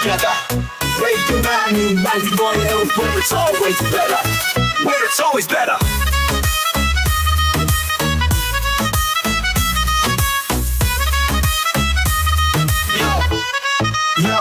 together. Radio Manu 91, where it's always better. Where it's always better. Yo,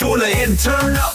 Tune in, turn up,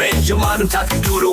Radio Manu 92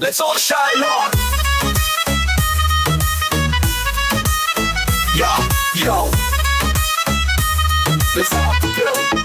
let's all shine on. Yo, let's all go.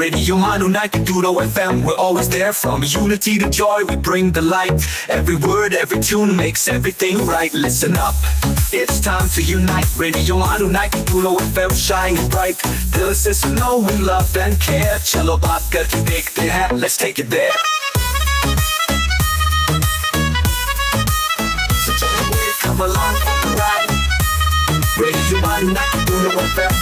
Radio Manu 92 FM, we're always there. From unity to joy, we bring the light. Every word, every tune makes everything right. Listen up, it's time to unite. Radio Manu 92 FM, shining bright. Dill se suno, we love and care. Chalo baat karke dekhte hain, let's take it there. So come along for the ride. Radio Manu 92 FM,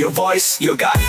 Your voice, your guide.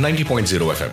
90.0 FM.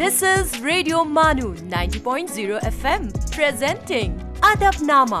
This is Radio Manu 90.0 FM presenting Adabnama.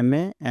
MA,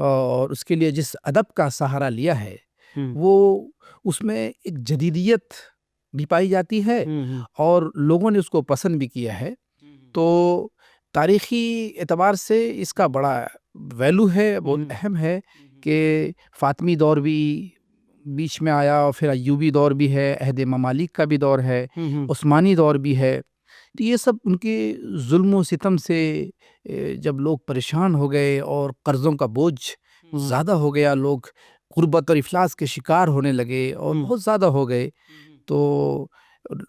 اور اس کے لیے جس ادب کا سہارا لیا ہے وہ اس میں ایک جدیدیت بھی پائی جاتی ہے اور لوگوں نے اس کو پسند بھی کیا ہے. تو تاریخی اعتبار سے اس کا بڑا ویلو ہے، بہت اہم ہے کہ فاطمی دور بھی بیچ میں آیا اور پھر ایوبی دور بھی ہے، عہد ممالک کا بھی دور ہے، عثمانی دور بھی ہے. تو یہ سب ان کے ظلم و ستم سے جب لوگ پریشان ہو گئے اور قرضوں کا بوجھ زیادہ ہو گیا، لوگ غربت اور افلاس کے شکار ہونے لگے اور بہت زیادہ ہو گئے، تو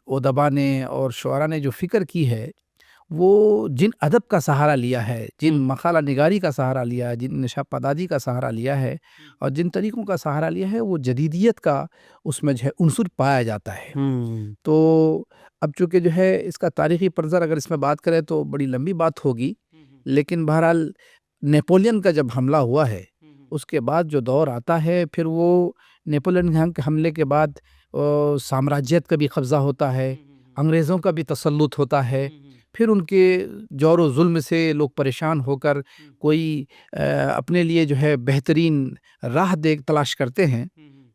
ادبا نے اور شعراء نے جو فکر کی ہے وہ جن ادب کا سہارا لیا ہے، جن مقالہ نگاری کا سہارا لیا ہے، جن نشا پدادی کا سہارا لیا ہے اور جن طریقوں کا سہارا لیا ہے، وہ جدیدیت کا اس میں جو ہے عنصر پایا جاتا ہے. تو اب چونکہ جو ہے اس کا تاریخی پرزر اگر اس میں بات کریں تو بڑی لمبی بات ہوگی، لیکن بہرحال نیپولین کا جب حملہ ہوا ہے اس کے بعد جو دور آتا ہے، پھر وہ نیپولین کے حملے کے بعد سامراجیت کا بھی قبضہ ہوتا ہے، انگریزوں کا بھی تسلط ہوتا ہے، پھر ان کے جور و ظلم سے لوگ پریشان ہو کر کوئی اپنے لیے جو ہے بہترین راہ تلاش کرتے ہیں.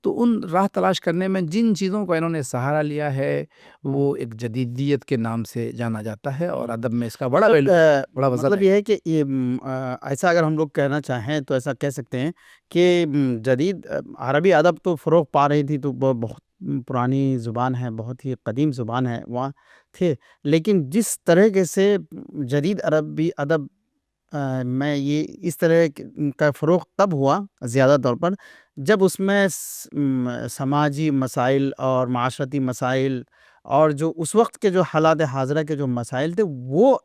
تو ان راہ تلاش کرنے میں جن چیزوں کا انہوں نے سہارا لیا ہے وہ ایک جدیدیت کے نام سے جانا جاتا ہے اور ادب میں اس کا بڑا بڑا وزن مطلب یہ ہے کہ ایسا اگر ہم لوگ کہنا چاہیں تو ایسا کہہ سکتے ہیں کہ جدید عربی ادب تو فروغ پا رہی تھی، تو بہت پرانی زبان ہے، بہت ہی قدیم زبان ہے وہاں تھے، لیکن جس طرح سے جدید عربی ادب میں یہ اس طرح کا فروغ تب ہوا زیادہ طور پر جب اس میں سماجی مسائل اور معاشرتی مسائل اور جو اس وقت کے جو حالات حاضرہ کے جو مسائل تھے وہ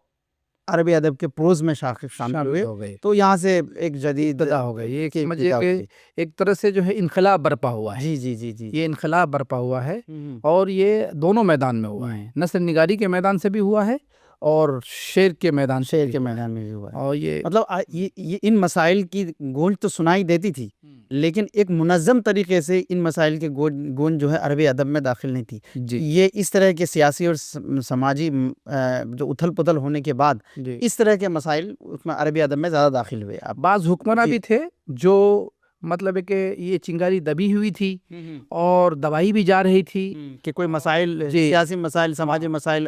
عربی ادب کے پروز میں شامل ہوئے. تو یہاں سے ایک جدید ابتدا ہو گئی. یہ سمجھیے کہ ایک طرح سے جو ہے انقلاب برپا ہوا ہے. جی یہ انقلاب برپا ہوا ہے اور یہ دونوں میدان میں ہوا ہے، نثر نگاری کے میدان سے بھی ہوا ہے اور شعر کے میدان میں بھی ہوا ہے. اور یہ مطلب یہ ان مسائل کی گونج تو سنائی دیتی تھی، لیکن ایک منظم طریقے سے ان مسائل کی گونج جو ہے عربی ادب میں داخل نہیں تھی. یہ اس طرح کے سیاسی اور سماجی جو اتھل پتھل ہونے کے بعد اس طرح کے مسائل اس میں عربی ادب میں زیادہ داخل ہوئے. بعض حکمراں بھی تھے جو مطلب ہے کہ یہ چنگاری دبی ہوئی تھی اور دوائی بھی جا رہی تھی کہ کوئی مسائل سیاسی مسائل، سماجی مسائل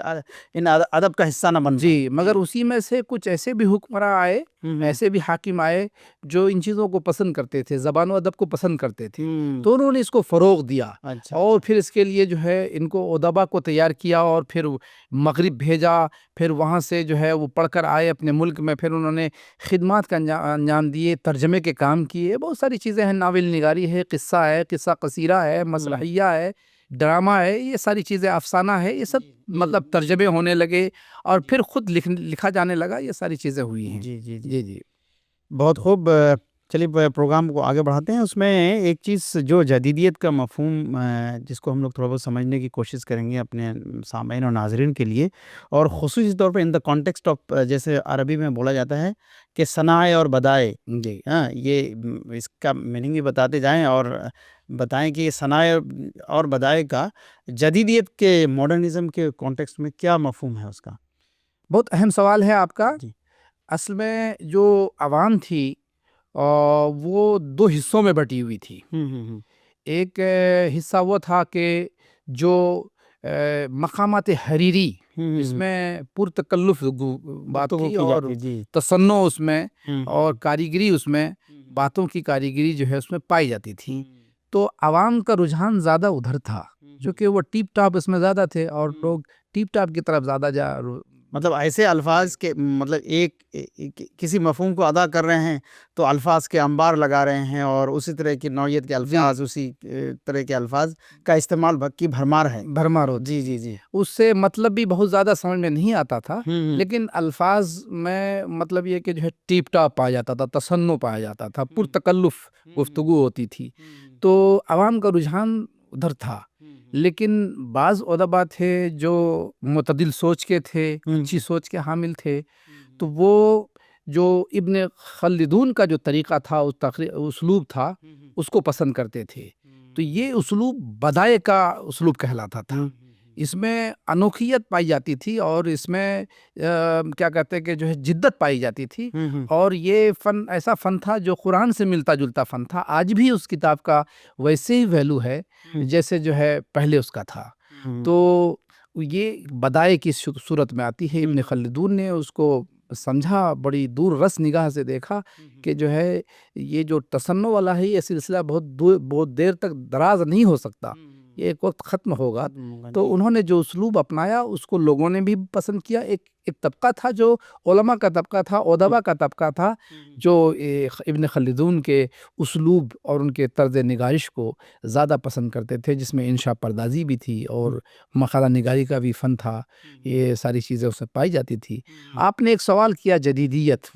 ان ادب کا حصہ نہ بن. مگر اسی میں سے کچھ ایسے بھی حکمراں آئے، ایسے بھی حاکم آئے جو ان چیزوں کو پسند کرتے تھے، زبان و ادب کو پسند کرتے تھے، تو انہوں نے اس کو فروغ دیا. اور پھر اس کے لیے جو ہے ان کو ادبا کو تیار کیا اور پھر مغرب بھیجا، پھر وہاں سے جو ہے وہ پڑھ کر آئے اپنے ملک میں، پھر انہوں نے خدمات کا انجام دیے، ترجمے کے کام کیے، بہت ساری چیزیں ہیں، ناول نگاری ہے، قصہ ہے، قصہ قصیرہ ہے، مسرحیہ ہے، ڈرامہ ہے، یہ ساری چیزیں، افسانہ ہے، یہ سب مطلب ترجمے ہونے لگے اور پھر خود لکھا جانے لگا. یہ ساری چیزیں ہوئی ہیں. جی بہت خوب. چلیے پروگرام کو آگے بڑھاتے ہیں. اس میں ایک چیز جو جدیدیت کا مفہوم جس کو ہم لوگ تھوڑا بہت سمجھنے کی کوشش کریں گے اپنے سامعین اور ناظرین کے لیے، اور خصوصی طور پہ ان دا کانٹیکسٹ آف، جیسے عربی میں بولا جاتا ہے کہ صنائع اور بدائع. یہ اس کا میننگ بھی بتاتے جائیں اور بتائیں کہ صنائع اور بدائع کا جدیدیت کے ماڈرنزم کے کانٹیکسٹ میں کیا مفہوم ہے اس کا. بہت اہم سوال ہے آپ کا. اصل میں جو عوام تھی وہ دو حصوں میں بٹی ہوئی تھی. ایک حصہ وہ تھا کہ جو مقامات حریری، اس میں پرتکلف بات کی اور تصنع اس میں اور کاریگری، اس میں باتوں کی کاریگری جو ہے اس میں پائی جاتی تھی. تو عوام کا رجحان زیادہ ادھر تھا چونکہ وہ ٹیپ ٹاپ اس میں زیادہ تھے اور لوگ ٹیپ ٹاپ کی طرف زیادہ مطلب ایسے الفاظ کے مطلب ایک کسی مفہوم کو ادا کر رہے ہیں تو الفاظ کے انبار لگا رہے ہیں اور اسی طرح کی نوعیت کے الفاظ، اسی طرح کے الفاظ کا استعمال کی بھرمار ہے. ہو جی اس سے مطلب بھی بہت زیادہ سمجھ میں نہیں آتا تھا، لیکن الفاظ میں مطلب یہ کہ جو ہے ٹیپ ٹاپ پایا جاتا تھا، تصنع پایا جاتا تھا، پرتکلف گفتگو ہوتی تھی. تو عوام کا رجحان ادھر تھا. لیکن بعض ادبا تھے جو معتدل سوچ کے تھے، اچھی سوچ کے حامل تھے، تو وہ جو ابن خلدون کا جو طریقہ تھا، اسلوب تھا، اس کو پسند کرتے تھے. تو یہ اسلوب بدائع کا اسلوب کہلاتا تھا. اس میں انوکھیت پائی جاتی تھی اور اس میں کیا کہتے ہیں کہ جو ہے جدت پائی جاتی تھی، اور یہ فن ایسا فن تھا جو قرآن سے ملتا جلتا فن تھا. آج بھی اس کتاب کا ویسے ہی ویلو ہے جیسے جو ہے پہلے اس کا تھا. تو یہ بدائے کی صورت میں آتی ہے. ابن خلدون نے اس کو سمجھا، بڑی دور رس نگاہ سے دیکھا کہ جو ہے یہ جو تصنع والا ہے یہ سلسلہ بہت دیر تک دراز نہیں ہو سکتا، یہ ایک وقت ختم ہوگا. تو انہوں نے جو اسلوب اپنایا اس کو لوگوں نے بھی پسند کیا. ایک طبقہ تھا جو علماء کا طبقہ تھا، ادبا کا طبقہ تھا، جو ابن خلدون کے اسلوب اور ان کے طرز نگارش کو زیادہ پسند کرتے تھے، جس میں انشاء پردازی بھی تھی اور مقالہ نگاری کا بھی فن تھا. یہ ساری چیزیں اس میں پائی جاتی تھی. آپ نے ایک سوال کیا جدیدیت،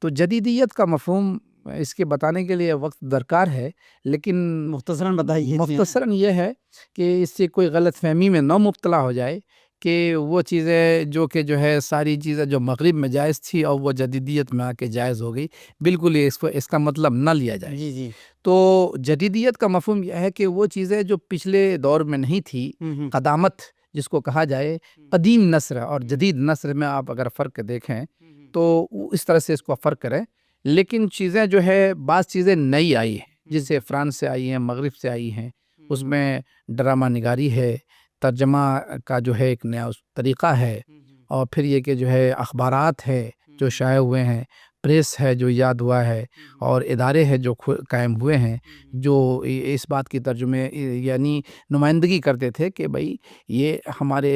تو جدیدیت کا مفہوم اس کے بتانے کے لیے وقت درکار ہے، لیکن مختصراً بتائیے. مختصراً یہ ہے کہ اس سے کوئی غلط فہمی میں نہ مبتلا ہو جائے کہ وہ چیزیں جو ہے ساری چیزیں جو مغرب میں جائز تھی اور وہ جدیدیت میں آ کے جائز ہو گئی، بالکل اس کا مطلب نہ لیا جائے. جی تو جدیدیت کا مفہوم یہ ہے کہ وہ چیزیں جو پچھلے دور میں نہیں تھی، قدامت جس کو کہا جائے، قدیم نثر اور جدید نثر میں آپ اگر فرق دیکھیں تو اس طرح سے اس کو فرق کریں. لیکن چیزیں جو ہے بعض چیزیں نئی آئی ہیں، جیسے فرانس سے آئی ہیں، مغرب سے آئی ہیں. اس میں ڈرامہ نگاری ہے، ترجمہ کا جو ہے ایک نیا طریقہ ہے، اور پھر یہ کہ جو ہے اخبارات ہے جو شائع ہوئے ہیں، پریس ہے جو ایجاد ہوا ہے، اور ادارے ہیں جو قائم ہوئے ہیں جو اس بات کی ترجمے یعنی نمائندگی کرتے تھے کہ بھئی یہ ہمارے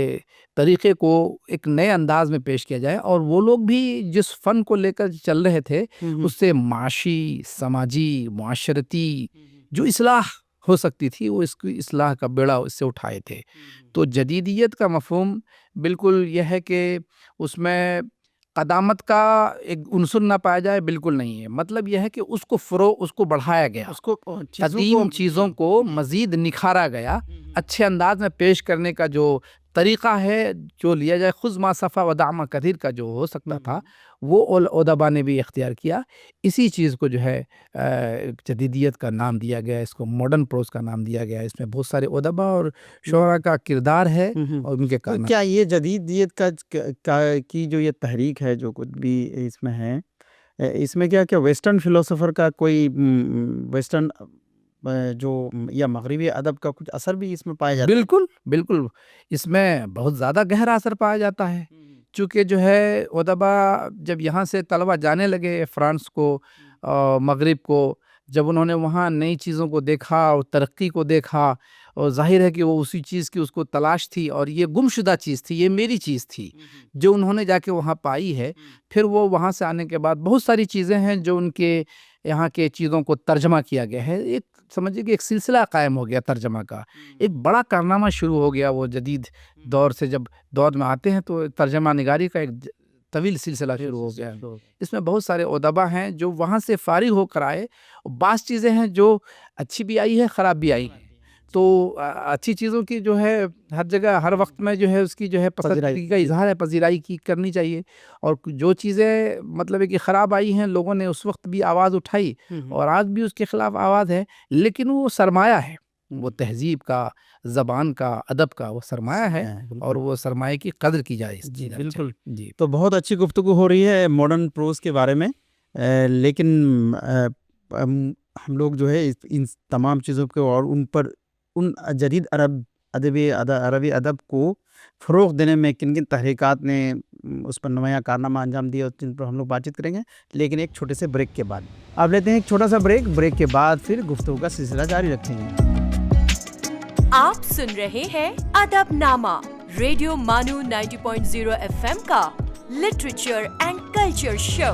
طریقے کو ایک نئے انداز میں پیش کیا جائے. اور وہ لوگ بھی جس فن کو لے کر چل رہے تھے اس سے معاشی، سماجی، معاشرتی جو اصلاح ہو سکتی تھی وہ اس کی اصلاح کا بیڑا اس سے اٹھائے تھے. تو جدیدیت کا مفہوم بالکل یہ ہے کہ اس میں قدامت کا ایک عنصر نہ پایا جائے، بالکل نہیں ہے. مطلب یہ ہے کہ اس کو بڑھایا گیا، اس کو قدیم چیزوں کو مزید نکھارا گیا، اچھے انداز میں پیش کرنے کا جو طریقہ ہے جو لیا جائے، خذ ما صفا ودع ما کثیر کا جو ہو سکتا تھا وہ ادبا نے بھی اختیار کیا. اسی چیز کو جو ہے جدیدیت کا نام دیا گیا، اس کو ماڈرن پروز کا نام دیا گیا. اس میں بہت سارے ادبا اور شعراء کا کردار ہے اور ان کے کام. کیا یہ جدیدیت کی جو یہ تحریک ہے جو کچھ بھی اس میں ہے، اس میں کیا ویسٹرن فلسفر کا کوئی ویسٹرن جو یا مغربی ادب کا کچھ اثر بھی اس میں پایا جاتا ہے؟ بالکل اس میں بہت زیادہ گہرا اثر پایا جاتا ہے. چونکہ جو ہے ادبا جب یہاں سے طلبہ جانے لگے فرانس کو، مغرب کو، جب انہوں نے وہاں نئی چیزوں کو دیکھا اور ترقی کو دیکھا، اور ظاہر ہے کہ وہ اسی چیز کی اس کو تلاش تھی، اور یہ گمشدہ چیز تھی، یہ میری چیز تھی جو انہوں نے جا کے وہاں پائی ہے. پھر وہ وہاں سے آنے کے بعد بہت ساری چیزیں ہیں جو ان کے یہاں کے چیزوں کو ترجمہ کیا گیا ہے. ایک سمجھیے کہ ایک سلسلہ قائم ہو گیا ترجمہ کا، ایک بڑا کارنامہ شروع ہو گیا. وہ جدید دور سے جب دور میں آتے ہیں تو ترجمہ نگاری کا ایک طویل سلسلہ شروع ہو گیا. اس میں بہت سارے ادبا ہیں جو وہاں سے فارغ ہو کر آئے. بعض چیزیں ہیں جو اچھی بھی آئی ہے، خراب بھی آئی ہیں. تو اچھی چیزوں کی جو ہے ہر جگہ ہر وقت میں جو ہے اس کی جو ہے پسندیدگی کا اظہار ہے، پذیرائی کی کرنی چاہیے. اور جو چیزیں مطلب ہے کہ خراب آئی ہیں، لوگوں نے اس وقت بھی آواز اٹھائی اور آج بھی اس کے خلاف آواز ہے، لیکن وہ سرمایہ ہے، وہ تہذیب کا، زبان کا، ادب کا وہ سرمایہ ہے، اور وہ سرمایہ کی قدر کی جائے. جی بالکل. جی تو بہت اچھی گفتگو ہو رہی ہے ماڈرن پروز کے بارے میں، لیکن ہم لوگ جو ہے ان تمام چیزوں کو اور ان جدید عربی ادب کو فروغ دینے میں کن کن تحریکات نے اس پر نمایاں کارنامہ انجام دیا، جن پر ہم لوگ بات چیت کریں گے، لیکن ایک چھوٹے سے بریک کے بعد. آپ لیتے ہیں ایک چھوٹا سا بریک کے بعد پھر گفتگو کا سلسلہ جاری رکھیں گے. آپ سن رہے ہیں ادب نامہ، ریڈیو مانو 90.0 FM کا literature and culture show.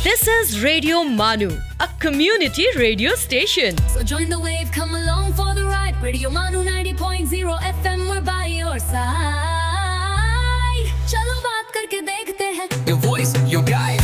This is Radio Manu, a community radio station. So join the wave, come along for the ride. Radio Manu 90.0 FM, we're by your side. Chalo baat karke dekhte hain. Your voice, your guide.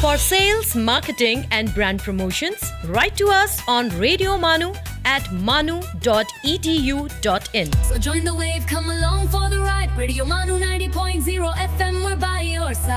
For sales, marketing and brand promotions, write to us on Radio Manu at manu.edu.in. So join the wave, come along for the ride. Radio Manu 90.0 FM, we're by your side.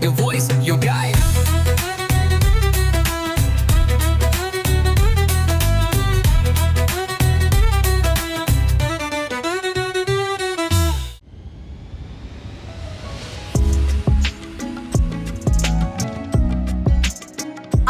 Your voice, your guide.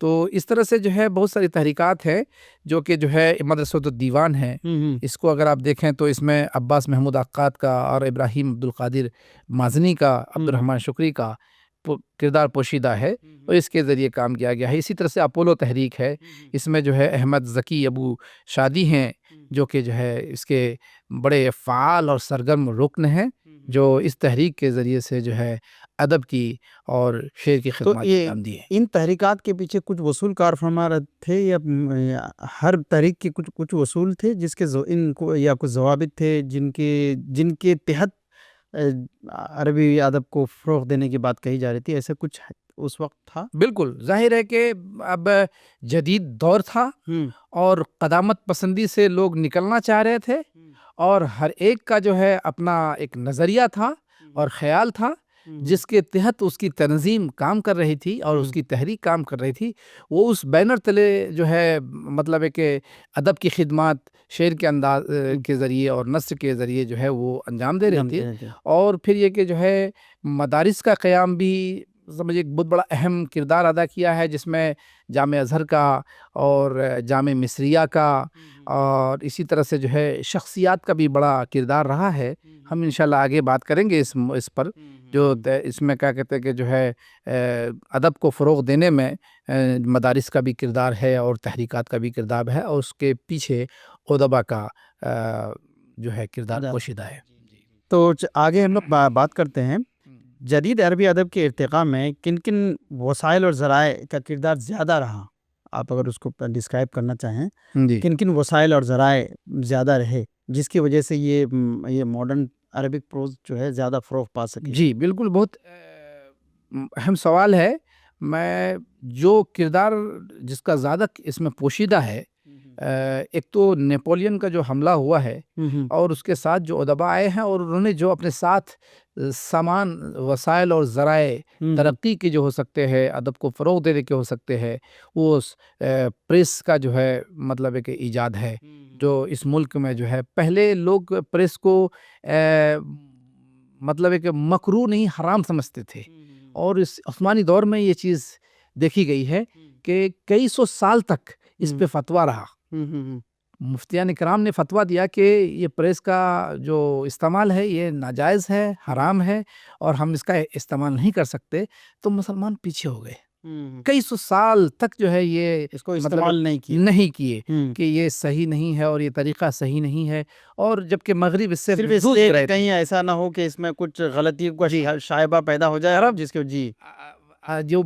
تو اس طرح سے جو ہے بہت ساری تحریکات ہے جو کہ جو ہے مدرسۃ الدیوان ہے، اس کو اگر آپ دیکھیں تو اس میں عباس محمود عقاد کا اور ابراہیم عبدالقادر مازنی کا، عبد الرحمن شکری کا کردار پوشیدہ ہے اور اس کے ذریعے کام کیا گیا ہے۔ اسی طرح سے اپولو تحریک ہے، اس میں جو ہے احمد ذکی ابو شادی ہیں جو کہ جو ہے اس کے بڑے فعال اور سرگرم رکن ہیں، جو اس تحریک کے ذریعے سے جو ہے ادب کی اور شعر کی تو خدمات یہ انجام دی ہے۔ ان تحریکات کے پیچھے کچھ وصول کار فرما تھے یا ہر تحریک کے کچھ وصول تھے جس کے ان کو یا کچھ ضوابط تھے جن کے تحت عربی ادب کو فروغ دینے کی بات کہی جا رہی تھی، ایسا کچھ اس وقت تھا؟ بالکل ظاہر ہے کہ اب جدید دور تھا اور قدامت پسندی سے لوگ نکلنا چاہ رہے تھے، اور ہر ایک کا جو ہے اپنا ایک نظریہ تھا اور خیال تھا جس کے تحت اس کی تنظیم کام کر رہی تھی اور اس کی تحریک کام کر رہی تھی۔ وہ اس بینر تلے جو ہے مطلب ہے کہ ادب کی خدمات شعر کے انداز کے ذریعے اور نثر کے ذریعے جو ہے وہ انجام دے رہی تھی، اور پھر یہ کہ جو ہے مدارس کا قیام بھی سمجھے ایک بہت بڑا اہم کردار ادا کیا ہے، جس میں جامع ازہر کا اور جامع مصریہ کا اور اسی طرح سے جو ہے شخصیات کا بھی بڑا کردار رہا ہے۔ ہم انشاءاللہ آگے بات کریں گے اس پر، جو اس میں کیا کہتے ہیں کہ جو ہے ادب کو فروغ دینے میں مدارس کا بھی کردار ہے اور تحریکات کا بھی کردار ہے، اور اس کے پیچھے ادبا کا جو ہے کردار پوشیدہ ہے۔ تو آگے ہم لوگ بات کرتے ہیں جدید عربی ادب کے ارتقاء میں کن کن وسائل اور ذرائع کا کردار زیادہ رہا، آپ اگر اس کو ڈسکرائب کرنا چاہیں، کن کن وسائل اور ذرائع زیادہ رہے جس کی وجہ سے یہ ماڈرن عربک پروز جو ہے زیادہ فروغ پا سکے؟ جی بالکل، بہت اہم سوال ہے۔ میں جو کردار جس کا زیادہ اس میں پوشیدہ ہے، ایک تو نیپولین کا جو حملہ ہوا ہے اور اس کے ساتھ جو ادبا آئے ہیں اور انہوں نے جو اپنے ساتھ سامان، وسائل اور ذرائع ترقی کے جو ہو سکتے ہیں، ادب کو فروغ دینے کے ہو سکتے ہیں، وہ پریس کا جو ہے مطلب ہے کہ ایجاد ہے، جو اس ملک میں جو ہے پہلے لوگ پریس کو مطلب ہے کہ مکروہ نہیں حرام سمجھتے تھے، اور اس عثمانی دور میں یہ چیز دیکھی گئی ہے کہ کئی سو سال تک اس پہ فتویٰ رہا۔ مفتیان کرام نے فتویٰ دیا کہ یہ پریس کا جو استعمال ہے یہ ناجائز ہے، حرام ہے، اور ہم اس کا استعمال نہیں کر سکتے، تو مسلمان پیچھے ہو گئے۔ کئی سو سال تک جو ہے یہ اس کو استعمال نہیں کیے کہ یہ صحیح نہیں ہے اور یہ طریقہ صحیح نہیں ہے، اور جبکہ مغرب اس سے کہیں ایسا نہ ہو کہ اس میں کچھ غلطی کا شائبہ پیدا ہو جائے عرب، جس کے جو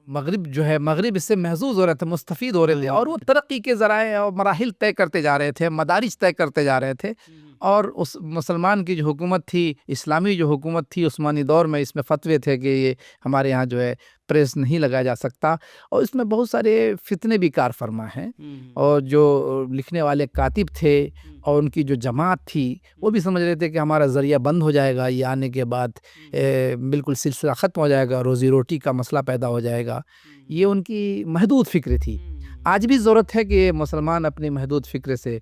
مغرب جو ہے مغرب اس سے محظوظ ہو رہے تھے، مستفید ہو رہے تھے، اور وہ ترقی کے ذرائع اور مراحل طے کرتے جا رہے تھے، مدارج طے کرتے جا رہے تھے، اور اس مسلمان کی جو حکومت تھی، اسلامی جو حکومت تھی عثمانی دور میں، اس میں فتوے تھے کہ یہ ہمارے یہاں جو ہے پریس نہیں لگایا جا سکتا، اور اس میں بہت سارے فتنے بھی کار فرما ہیں، اور جو لکھنے والے کاتب تھے اور ان کی جو جماعت تھی وہ بھی سمجھ رہے تھے کہ ہمارا ذریعہ بند ہو جائے گا، یہ آنے کے بعد بالکل سلسلہ ختم ہو جائے گا، روزی روٹی کا مسئلہ پیدا ہو جائے گا۔ یہ ان کی محدود فکر تھی۔ آج بھی ضرورت ہے کہ مسلمان اپنی محدود فکر سے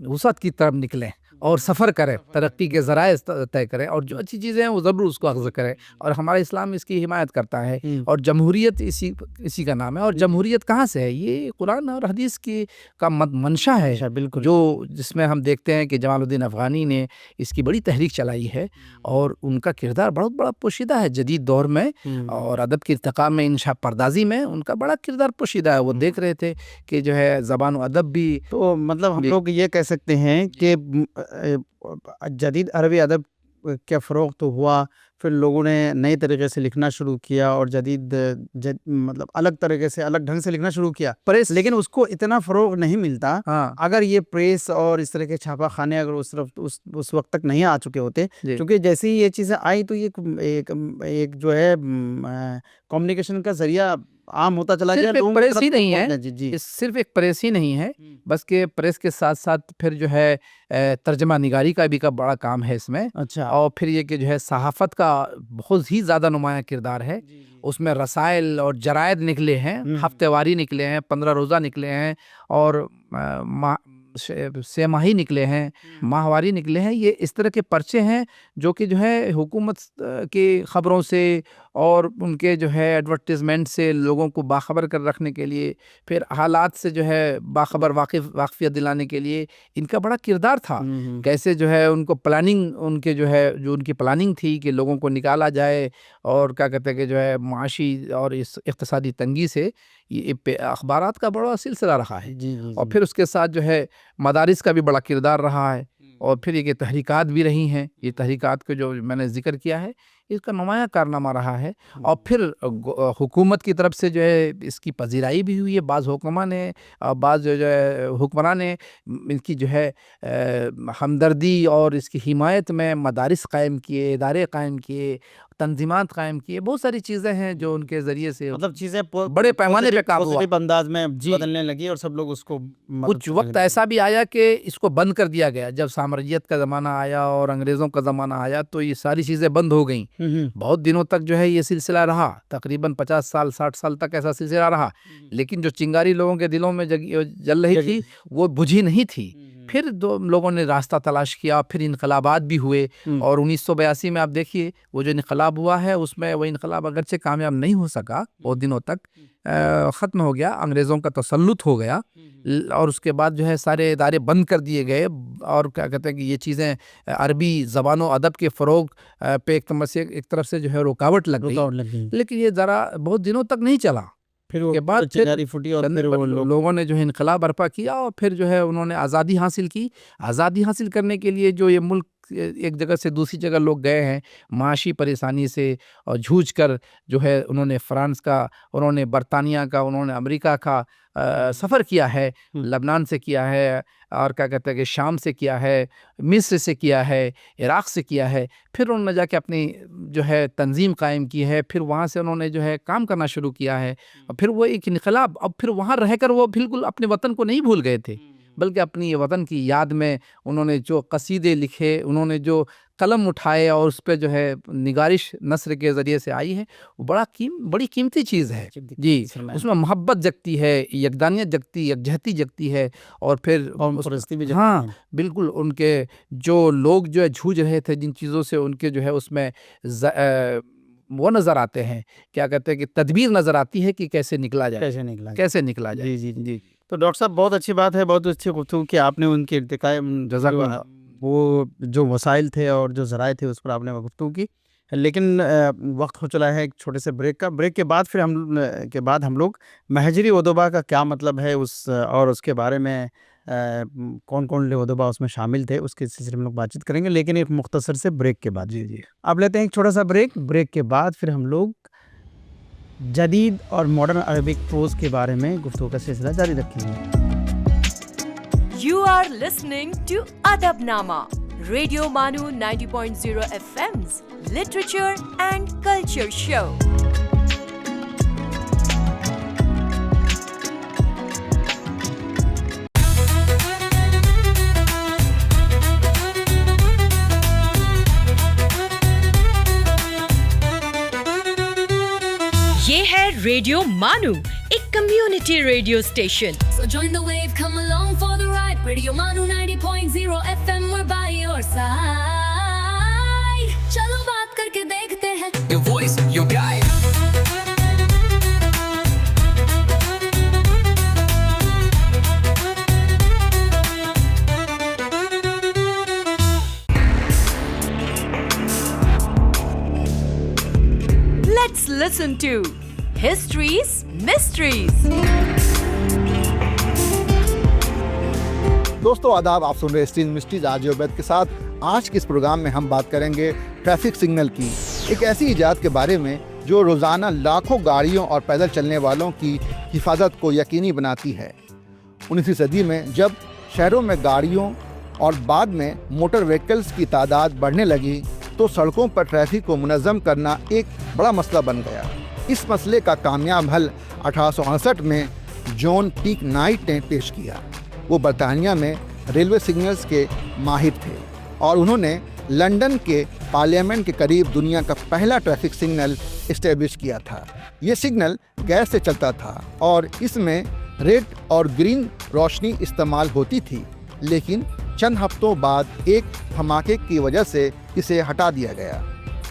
وسعت کی طرف نکلیں اور سفر کریں، ترقی کے ذرائع طے کریں، اور جو اچھی چیزیں ہیں وہ ضرور اس کو اخذ کریں، اور ہمارا اسلام اس کی حمایت کرتا ہے، اور جمہوریت اسی کا نام ہے۔ اور جمہوریت کہاں سے ہے؟ یہ قرآن اور حدیث کا منشا ہے، جو جس میں ہم دیکھتے ہیں کہ جمال الدین افغانی نے اس کی بڑی تحریک چلائی ہے، اور ان کا کردار بہت بڑا پوشیدہ ہے جدید دور میں، اور ادب کی ارتقاء میں، انشاء پردازی میں ان کا بڑا کردار پوشیدہ ہے۔ وہ دیکھ رہے تھے کہ جو ہے زبان و ادب بھی، تو مطلب ہم لوگ یہ کہہ سکتے ہیں کہ جدید عربی ادب کا فروغ تو ہوا، پھر لوگوں نے نئے طریقے سے لکھنا شروع کیا اور مطلب الگ طریقے سے، الگ ڈھنگ سے لکھنا شروع کیا، لیکن اس کو اتنا فروغ نہیں ملتا اگر یہ پریس اور اس طرح کے چھاپا خانے اگر اس وقت تک نہیں آ چکے ہوتے، کیونکہ جیسے ہی یہ چیزیں آئی تو یہ ایک جو ہے کمیونیکیشن کا ذریعہ عام ہوتا چلا گیا۔ پریس ہی نہیں ہے، صرف ایک پریس ہی نہیں ہے، بس کہ پریس کے ساتھ ساتھ پھر جو ہے ترجمہ نگاری کا بھی بڑا کام ہے اس میں، اور پھر یہ کہ جو ہے صحافت کا بہت ہی زیادہ نمایاں کردار ہے۔ اس میں رسائل اور جرائد نکلے ہیں، ہفتے واری نکلے ہیں، 15 روزہ نکلے ہیں، اور 6 ماہی نکلے ہیں، ماہواری نکلے ہیں۔ یہ اس طرح کے پرچے ہیں جو کہ جو ہے حکومت کی خبروں سے اور ان کے جو ہے ایڈورٹیزمنٹ سے لوگوں کو باخبر کر رکھنے کے لیے، پھر حالات سے جو ہے باخبر واقفیت دلانے کے لیے ان کا بڑا کردار تھا. کیسے جو ہے ان کو پلاننگ، ان کے جو ہے جو ان کی پلاننگ تھی کہ لوگوں کو نکالا جائے، اور کیا کہتے ہیں کہ جو ہے معاشی اور اس اقتصادی تنگی سے یہ اخبارات کا بڑا سلسلہ رہا ہے. اور پھر اس کے ساتھ جو ہے مدارس کا بھی بڑا کردار رہا ہے، اور پھر یہ تحریکات بھی رہی ہیں. یہ تحریکات کو جو میں نے ذکر کیا ہے اس کا نمایاں کارنامہ رہا ہے. اور پھر حکومت کی طرف سے جو ہے اس کی پذیرائی بھی ہوئی ہے. بعض حکماں نے، بعض جو ہے حکمران نے ان کی جو ہے ہمدردی اور اس کی حمایت میں مدارس قائم کیے، ادارے قائم کیے، تنظیمات قائم کیے. بہت ساری چیزیں ہیں جو ان کے ذریعے سے مطلب چیزیں بڑے پیمانے پہ کام ہوا، انداز میں بدلنے لگی، اور سب لوگ اس کو کچھ وقت ایسا بھی آیا کہ اس کو بند کر دیا گیا. جب سامراجیت کا زمانہ آیا اور انگریزوں کا زمانہ آیا تو یہ ساری چیزیں بند ہو گئیں. بہت دنوں تک جو ہے یہ سلسلہ رہا، تقریباً 50 سال 60 سال تک ایسا سلسلہ رہا. لیکن جو چنگاری لوگوں کے دلوں میں جل رہی تھی وہ بجھی نہیں تھی. پھر لوگوں نے راستہ تلاش کیا، پھر انقلابات بھی ہوئے. اور 1982 میں آپ دیکھیے وہ جو انقلاب ہوا ہے اس میں وہ انقلاب اگرچہ کامیاب نہیں ہو سکا، بہت دنوں تک ختم ہو گیا، انگریزوں کا تسلط ہو گیا، اور اس کے بعد جو ہے سارے ادارے بند کر دیے گئے. اور کیا کہتے ہیں کہ یہ چیزیں عربی زبان و ادب کے فروغ پہ ایک طرف سے جو ہے رکاوٹ لگ گئی. لیکن یہ ذرا بہت دنوں تک نہیں چلا. پھر کے بعد لوگوں نے جو ہے انقلاب برپا کیا، اور پھر جو ہے انہوں نے آزادی حاصل کی. آزادی حاصل کرنے کے لیے جو یہ ملک ایک جگہ سے دوسری جگہ لوگ گئے ہیں معاشی پریشانی سے، اور جھوج کر جو ہے انہوں نے فرانس کا، انہوں نے برطانیہ کا، انہوں نے امریکہ کا سفر کیا ہے. لبنان سے کیا ہے، اور کیا کہتے ہیں کہ شام سے کیا ہے، مصر سے کیا ہے، عراق سے کیا ہے. پھر انہوں نے جا کے اپنی جو ہے تنظیم قائم کی ہے. پھر وہاں سے انہوں نے جو ہے کام کرنا شروع کیا ہے. اور پھر وہ ایک انقلاب، اب پھر وہاں رہ کر وہ بالکل اپنے وطن کو نہیں بھول گئے تھے، بلکہ اپنی وطن کی یاد میں انہوں نے جو قصیدے لکھے، انہوں نے جو قلم اٹھائے، اور اس پہ جو ہے نگارش نثر کے ذریعے سے آئی ہے، وہ بڑی قیمتی چیز ہے. جی، اس میں محبت جگتی ہے، یکدانیت جگتی، یکجہتی جگتی ہے. اور پھر ہاں بالکل ان کے جو لوگ جو ہے جھوج رہے تھے جن چیزوں سے، ان کے جو ہے اس میں وہ نظر آتے ہیں، کیا کہتے ہیں کہ تدبیر نظر آتی ہے کہ کیسے نکلا جائے. جی. تو ڈاکٹر صاحب بہت اچھی بات ہے، بہت اچھی گفتگو کہ آپ نے ان کے ارتقاء وہ جو وسائل تھے اور جو ذرائع تھے اس پر آپ نے گفتگو کی. لیکن وقت ہو چلا ہے ایک چھوٹے سے بریک کا. بریک کے بعد پھر ہم لوگ مہجری ادبا کا کیا مطلب ہے اور اس کے بارے میں کون کون ادبا اس میں شامل تھے اس کے سلسلے میں لوگ بات چیت کریں گے، لیکن ایک مختصر سے بریک کے بعد. جی اب لیتے ہیں ایک چھوٹا سا بریک. بریک کے بعد پھر ہم لوگ جدید اور ماڈرن عربک پروز کے بارے میں گفتگو کا سلسلہ جاری رکھیں گے. You are listening to Adab Nama, Radio Manu 90.0 FM's Literature and Culture Show. یہ ہے ریڈیو مانو، ایک community radio station. So join the wave, come along for the ride. Radio Manu 90.0 FM, we're by your side. چلو بات کر کے دیکھتے ہیں. Your voice, your guide. Let's listen to History's Mysteries. دوستو آداب، آپ سن رہے ہسٹریز مسٹریز آر جے عبید کے ساتھ. آج کے اس پروگرام میں ہم بات کریں گے ٹریفک سگنل کی، ایک ایسی ایجاد کے بارے میں جو روزانہ لاکھوں گاڑیوں اور پیدل چلنے والوں کی حفاظت کو یقینی بناتی ہے. 19ویں صدی میں جب شہروں میں گاڑیوں اور بعد میں موٹر وہیکلز کی تعداد بڑھنے لگی تو سڑکوں پر ٹریفک کو منظم کرنا ایک بڑا مسئلہ بن گیا. اس مسئلے کا کامیاب حل 1868 میں جان پیک نائٹ نے پیش کیا. وہ برطانیہ میں ریلوے سگنلز کے ماہر تھے اور انہوں نے لندن کے پارلیمنٹ کے قریب دنیا کا پہلا ٹریفک سگنل اسٹیبلش کیا تھا. یہ سگنل گیس سے چلتا تھا اور اس میں ریڈ اور گرین روشنی استعمال ہوتی تھی، لیکن چند ہفتوں بعد ایک دھماکے کی وجہ سے اسے ہٹا دیا گیا.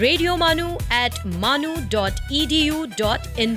radiomanu@manu.edu.in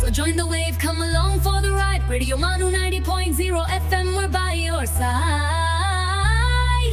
So join the wave, come along for the ride. Radio Manu 90.0 FM, we're by your side.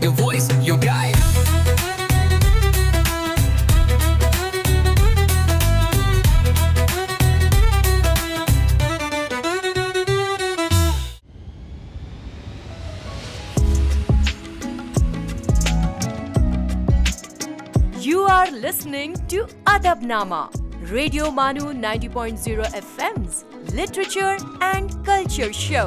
Your voice, your guide. You are listening to Adabnama, Radio Manu 90.0 FM's Literature and Culture Show.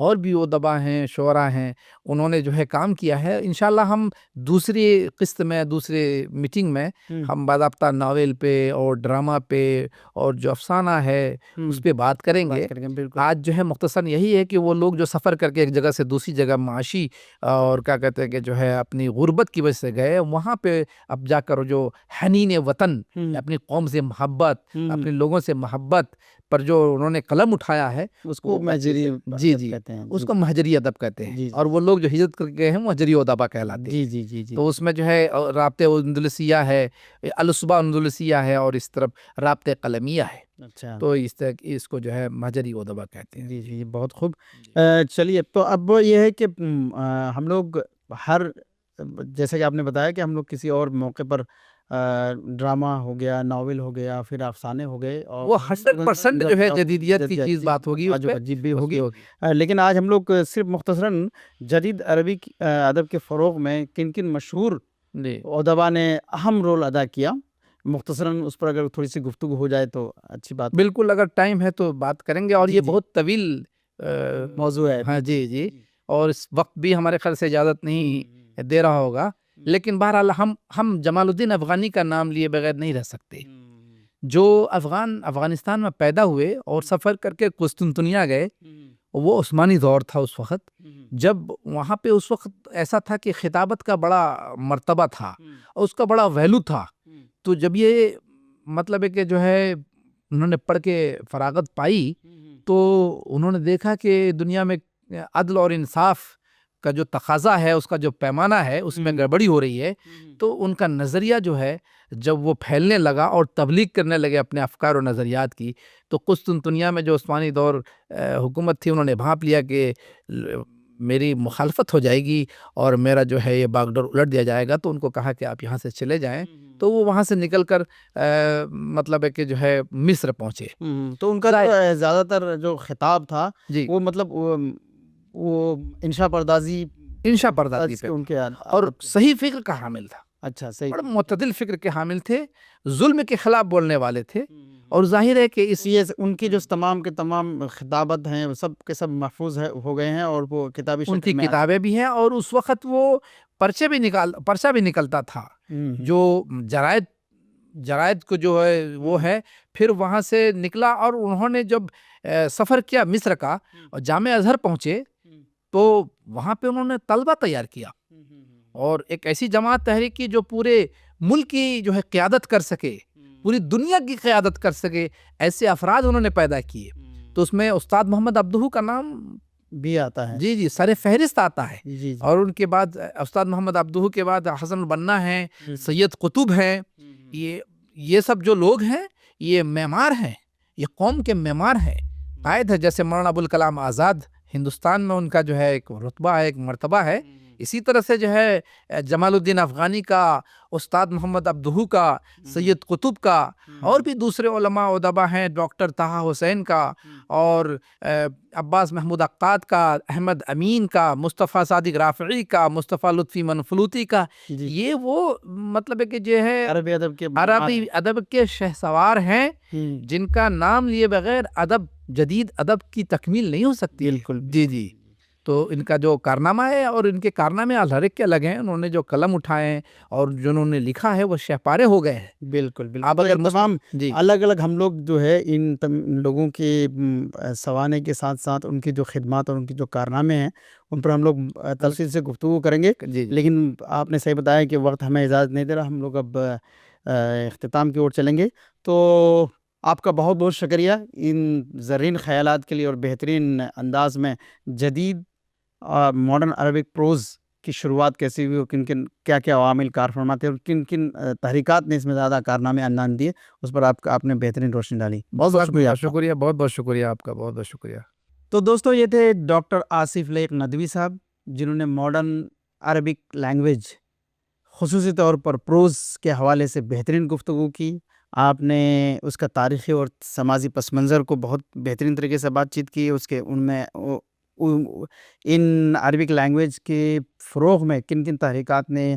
اور بھی ادبا ہیں، شعراء ہیں، انہوں نے جو ہے کام کیا ہے. انشاءاللہ ہم دوسری قسط میں، دوسرے میٹنگ میں ہم باضابطہ ناول پہ اور ڈرامہ پہ اور جو افسانہ ہے اس پہ بات کریں گے. آج جو ہے مختصراً یہی ہے کہ وہ لوگ جو سفر کر کے ایک جگہ سے دوسری جگہ معاشی اور کیا کہتے ہیں کہ جو ہے اپنی غربت کی وجہ سے گئے، وہاں پہ اب جا کر جو حنین وطن، اپنی قوم سے محبت، اپنے لوگوں سے محبت پر جو انہوں نے قلم اٹھایا ہے اس کو مہجری کہتے ہیں، اس کو مہجری ادب کہتے ہیں. اور وہ لوگ جو ہجرت کر کے گئے ہیں وہ مہجری ادبا کہلاتے ہیں. جی. تو اس میں جو ہے رابطہ اندلسیہ ہے، الصبا اندلسیہ ہے، اور اس طرف رابطہ قلمیہ ہے. اچھا، تو اس کو جو ہے مہجری ادبا کہتے ہیں. جی بہت خوب. چلیے، تو اب یہ ہے کہ ہم لوگ جیسے کہ آپ نے بتایا کہ ہم لوگ کسی اور موقع پر ڈرامہ ہو گیا، ناول ہو گیا، پھر افسانے ہو گئے، اور وہ 100% جو ہے جدیدیت کی چیز بات ہوگی، اس پہ عجیب بھی ہوگی. لیکن آج ہم لوگ صرف مختصراً جدید عربی ادب کے فروغ میں کن کن مشہور ادبا نے اہم رول ادا کیا، مختصراً اس پر اگر تھوڑی سی گفتگو ہو جائے تو اچھی بات. بالکل، اگر ٹائم ہے تو بات کریں گے، اور یہ بہت طویل موضوع ہے. ہاں جی، اور اس وقت بھی ہمارے خیال سے اجازت نہیں دے رہا ہوگا. لیکن بہرحال ہم جمال الدین افغانی کا نام لیے بغیر نہیں رہ سکتے، جو افغانستان میں پیدا ہوئے اور سفر کر کے قسطنطنیہ گئے. وہ عثمانی دور تھا اس وقت، جب وہاں پہ اس وقت ایسا تھا کہ خطابت کا بڑا مرتبہ تھا اور اس کا بڑا ویلو تھا. تو جب یہ مطلب ہے کہ جو ہے انہوں نے پڑھ کے فراغت پائی، تو انہوں نے دیکھا کہ دنیا میں عدل اور انصاف کا جو تقاضا ہے، اس کا جو پیمانہ ہے، اس میں گڑبڑی ہو رہی ہے. تو ان کا نظریہ جو ہے جب وہ پھیلنے لگا اور تبلیغ کرنے لگے اپنے افکار و نظریات کی، تو قسطنطنیہ میں جو عثمانی دور حکومت تھی، انہوں نے بھانپ لیا کہ میری مخالفت ہو جائے گی اور میرا جو ہے یہ باغ ڈور الٹ دیا جائے گا. تو ان کو کہا کہ آپ یہاں سے چلے جائیں. تو وہ وہاں سے نکل کر مطلب ہے کہ جو ہے مصر پہنچے. تو ان کا زیادہ تر جو خطاب تھا وہ مطلب وہ انشا پردازی پہ ان کے اور صحیح فکر کا حامل تھا. اچھا، صحیح، بڑے معتدل فکر کے حامل تھے، ظلم کے خلاف بولنے والے تھے. اور ظاہر ہے کہ اس ان کی جو تمام کے تمام خطابت ہیں وہ سب کے سب محفوظ ہو گئے ہیں، اور وہ کتابی ان کی کتابیں بھی ہیں. اور اس وقت وہ پرچہ بھی نکلتا تھا، جو جرائد کو جو ہے وہ ہے. پھر وہاں سے نکلا اور انہوں نے جب سفر کیا مصر کا اور جامع ازہر پہنچے، تو وہاں پہ انہوں نے طلبہ تیار کیا اور ایک ایسی جماعت تحریک کی جو پورے ملک کی جو ہے قیادت کر سکے، پوری دنیا کی قیادت کر سکے. ایسے افراد انہوں نے پیدا کیے. تو اس میں استاد محمد عبدہو کا نام بھی آتا ہے. جی سر فہرست آتا ہے. جی. اور ان کے بعد استاد محمد عبدہو کے بعد حسن البنا ہیں، سید قطب ہیں. یہ سب جو لوگ ہیں یہ معمار ہیں، یہ قوم کے معمار ہیں، قائد ہے. جیسے مولانا ابوالکلام آزاد ہندوستان میں ان کا جو ہے ایک رتبہ ہے، ایک مرتبہ ہے. اسی طرح سے جو ہے جمال الدین افغانی کا، استاد محمد عبدہو کا، سید قطب کا، اور بھی دوسرے علماء ادبا ہیں، ڈاکٹر طہ حسین کا، اور عباس محمود عقاد کا، احمد امین کا، مصطفیٰ صادق رافعی کا، مصطفیٰ لطفی منفلوطی کا. یہ وہ مطلب ہے کہ جو ہے عربی ادب کے شہسوار ہیں، جن کا نام لیے بغیر جدید ادب کی تکمیل نہیں ہو سکتی. بالکل. جی. تو ان کا جو کارنامہ ہے، اور ان کے کارنامے ہر ایک کے الگ ہیں. انہوں نے جو قلم اٹھائے ہیں اور جو انہوں نے لکھا ہے وہ شہپارے ہو گئے ہیں. بالکل. آپ اگر تمام الگ الگ ہم لوگ جو ہے ان لوگوں کے سوانے کے ساتھ ساتھ ان کی جو خدمات اور ان کی جو کارنامے ہیں ان پر ہم لوگ تفصیل سے گفتگو کریں گے. لیکن آپ نے صحیح بتایا کہ وقت ہمیں اجازت نہیں دے رہا. ہم لوگ اب اختتام کی اور چلیں گے. تو آپ کا بہت بہت شکریہ ان زرین خیالات کے لیے، اور بہترین انداز میں جدید ماڈرن عربک پروز کی شروعات کیسی ہوئی، کن کن کیا کیا عوامل کار فرما تھے، اور کن کن تحریکات نے اس میں زیادہ کارنامے انجام دیے، اس پر آپ نے بہترین روشنی ڈالی. بہت بہت شکریہ. بہت بہت شکریہ آپ کا. بہت بہت شکریہ. تو دوستو، یہ تھے ڈاکٹر آصف لیق ندوی صاحب، جنہوں نے ماڈرن عربک لینگویج خصوصی طور پر پروز کے حوالے سے بہترین گفتگو کی. آپ نے اس کا تاریخی اور سماجی پس منظر کو بہت بہترین طریقے سے بات چیت کی. اس کے ان میں ان عربک لینگویج کے فروغ میں کن کن تحریکات نے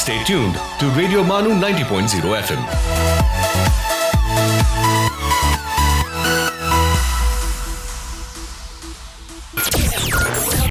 Stay tuned to Radio Manu 90.0 FM.